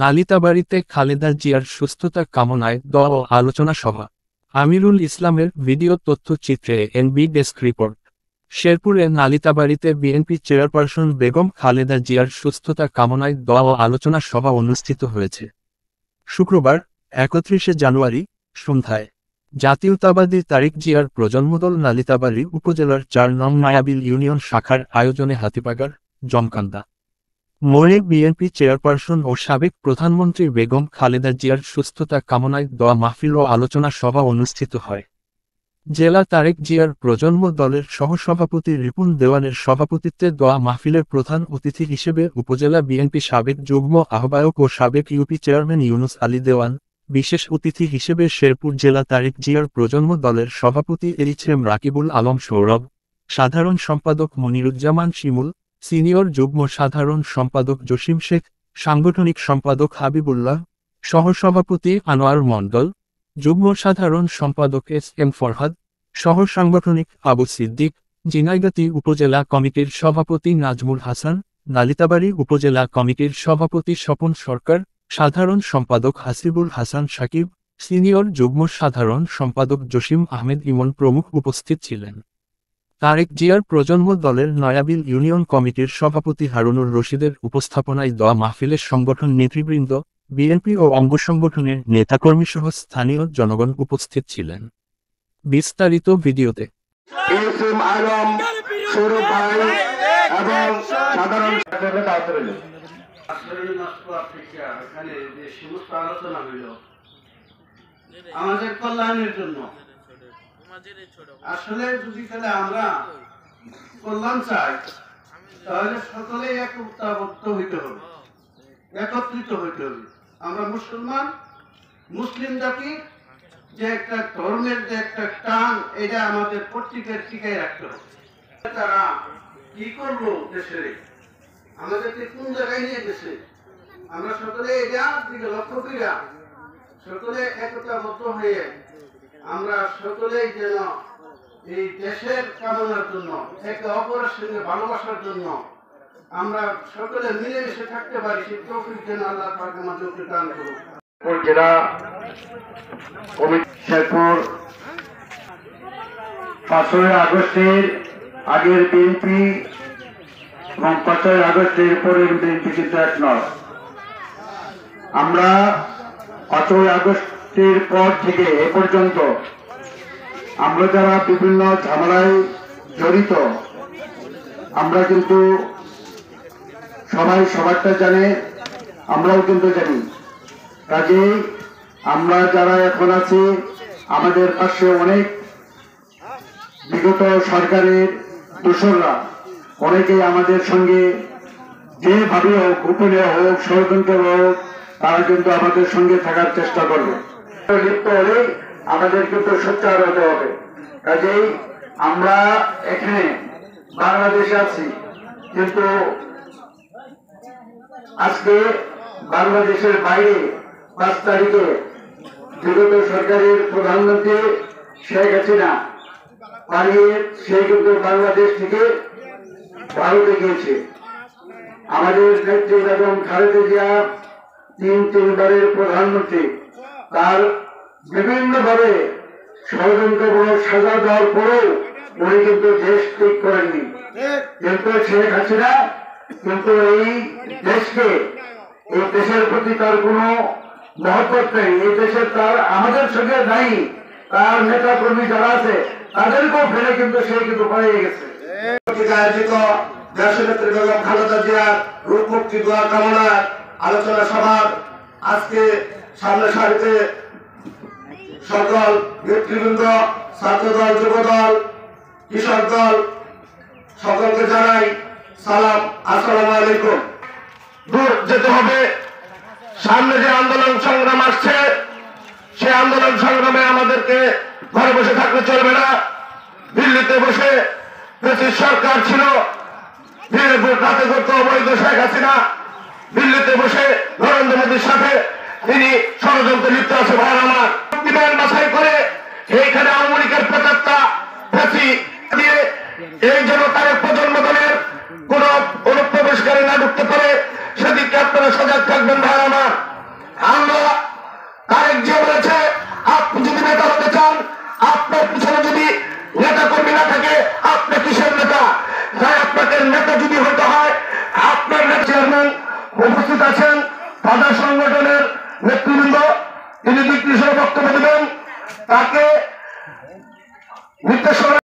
নালিতাবাড়ীতে খালেদা জিয়ার সুস্থতা কামনায় দোয়া ও আলোচনা সভা। আমিরুল ইসলামের ভিডিও তথ্যচিত্রে এনবি ডেস্ক রিপোর্ট। শেরপুরে নালিতাবাড়ীতে বিএনপি চেয়ারপারসন বেগম খালেদা জিয়ার সুস্থতা কামনায় দোয়া ও আলোচনা সভা অনুষ্ঠিত হয়েছে শুক্রবার ৩১ জানুয়ারি সন্ধ্যায়। জাতীয়তাবাদী তারেক জিয়ার প্রজন্মদল নালিতাবাড়ী উপজেলার ৪ নং মায়াবিল ইউনিয়ন শাখার আয়োজনে হাতিবাগার জমকান্দা মোড়ে বিএনপি চেয়ারপারসন ও সাবেক প্রধানমন্ত্রী বেগম খালেদা জিয়ার সুস্থতা কামনায় দোয়া মাহফিল ও আলোচনা সভা অনুষ্ঠিত হয়। জেলা তারেক জিয়ার প্রজন্ম দলের সহসভাপতি রিপুন দেওয়ানের সভাপতিত্বে দোয়া মাহফিলের প্রধান অতিথি হিসেবে উপজেলা বিএনপি সাবেক যুগ্ম আহ্বায়ক ও সাবেক ইউপি চেয়ারম্যান ইউনুস আলী দেওয়ান, বিশেষ অতিথি হিসেবে শেরপুর জেলা তারেক জিয়ার প্রজন্ম দলের সভাপতি এইচএম রাকিবুল আলম সৌরভ, সাধারণ সম্পাদক মনিরুজ্জামান শিমুল, সিনিয়র যুগ্ম সাধারণ সম্পাদক জসিম শেখ, সাংগঠনিক সম্পাদক হাবিবুল্লাহ, সহসভাপতি আনোয়ার মণ্ডল, যুগ্ম সাধারণ সম্পাদক এস.এম. ফরহাদ, সহ সাংগঠনিক আবু সিদ্দিক, ঝিনাইগাতী উপজেলা কমিটির সভাপতি নাজমুল হাসান, নালিতাবাড়ী উপজেলা কমিটির সভাপতি স্বপন সরকার, সাধারণ সম্পাদক হাসিবুল হাসান সাকিব, সিনিয়র যুগ্ম সাধারণ সম্পাদক জসিম আহমেদ ইমন প্রমুখ উপস্থিত ছিলেন। তারেক জিয়ার প্রজন্ম দলের নয়াবিল ইউনিয়ন কমিটির সভাপতি হারুনুর রশিদের উপস্থাপনায় দোয়া মাহফিলের সংগঠন নেতৃবৃন্দ, বিএনপি ও অঙ্গ সংগঠনের নেতাকর্মীসহ স্থানীয় জনগণ উপস্থিত ছিলেন। বিস্তারিত ভিডিওতে এসএম আলম, সৌরভ ভাই এবং সাধারণ আলোচনা হইল আমাদের কল্যাণের জন্য। আসলে যদি তাহলে আমরা কল্যাণ চাই তাহলে সকলেই একতাবদ্ধ হইতে হবে, একত্রিত হইতে হবে। আমরা মুসলমান, মুসলিম জাতি যে একটা ধর্মের যে একটা টান, এটা আমাদের প্রত্যেকের টিকায় রাখতে হবে। তারা কি করবো দেশে, আমাদেরকে কোন জায়গায় নিয়ে গেছে, আমরা সকলে এটা দিকে লক্ষ্য করিয়া সকলে একতাবদ্ধ হয়ে আমরা সকলেই যেন এই দেশের কামনার জন্য, একে অপরের সঙ্গে ভালোবাসার জন্য আমরা সকলে মিলেমিশে থাকতে পারি। সেই তৌফিক যেন আল্লাহ পাক আমাদেরকে দান করুন। জেলা শেরপুর 5ই আগস্টের আগের বিএনপি এবং 5ই আগস্টের পরের বিএনপি কিন্তু এক নয়। আমরা 5ই আগস্টের পর থেকে এ পর্যন্ত আমরা যারা বিভিন্ন ঝামেলায় জড়িত, আমরা কিন্তু সবাই সবারটা জানে, আমরাও কিন্তু জানি। কাজেই আমরা যারা এখন আছি, আমাদের পাশে অনেক বিগত সরকারের দোসররা অনেকেই আমাদের সঙ্গে যেভাবে হোক, গোপনে হোক, ষড়যন্ত্র হোক, তারা কিন্তু আমাদের সঙ্গে থাকার চেষ্টা করবে। লিপ্ত হলেই আমাদের কিন্তু সোচ্চার হতে হবে। কাজেই আমরা এখানে বাংলাদেশে আছি, কিন্তু আজকে বাংলাদেশের বাইরে 5 তারিখে বিগত সরকারের প্রধানমন্ত্রী শেখ হাসিনা পালিয়ে সে কিন্তু বাংলাদেশ থেকে ভারতে গিয়েছে। আমাদের নেত্রী বেগম খালেদা জিয়া 3 প্রধানমন্ত্রী, তার বিভিন্ন ভাবে ষড়যন্ত্রমূলক সাজা দেওয়ার পরেও উনি কিন্তু দেশ ত্যাগ করেননি। কিন্তু শেখ হাসিনা কিন্তু এই দেশকে, এই দেশের প্রতি তার কোনো মহব্বত নেই, এই দেশের তার আমাদের সঙ্গে নাই। তার নেতা কর্মী যারা আছে তাদেরকেও ফেলে কিন্তু সে কিন্তু পালিয়ে গেছে। আয়োজিত দেশনেত্রী বেগম খালেদা জিয়ার রূপ মুক্তি দোয়া কামনায় আলোচনা সভার আজকে সামনে সারিতে সকল নেতৃবৃন্দ, ছাত্রদল, যুবদল, কৃষক দল সকলকে জানাই সালাম, আসসালামু আলাইকুম। দূর যেতে হবে, সামনে যে আন্দোলন সংগ্রাম আসছে, সে আন্দোলন সংগ্রামে আমাদেরকে ঘরে বসে থাকলে চলবে না। দিল্লিতে বসে ব্রিটিশ সরকার ছিল, রাতে করত অবৈধ শেখ হাসিনা, দিল্লিতে বসে নরেন্দ্র মোদীর সাথে তিনি ষড়যন্ত্রে লিপ্ত আছে। ভাই আমার বিমান বাছাই করে এইখানে আওয়ামী লীগের 75টা দিয়ে এই জন্য তার প্রজন্ম দলের কোন অনুপ্রবেশকারী না ঢুকতে পারে, সেদিকে আপনারা সজাগ থাকবেন ভাই আমার। আমরা তারেক জিয়া বলেছে, আপনি যদি নেতা হতে চান, আপনার পিছনে যদি নেতা কর্মী না থাকে, আপনি কিসের নেতা? তাই আপনাকে নেতা যদি হতে হয়, আপনার চেয়ারম্যান উপস্থিত আছেন, বাজার সংগঠনের নেতৃবৃন্দ, তিনি দিক বক্তব্য দেবেন, তাকে নির্দেশনা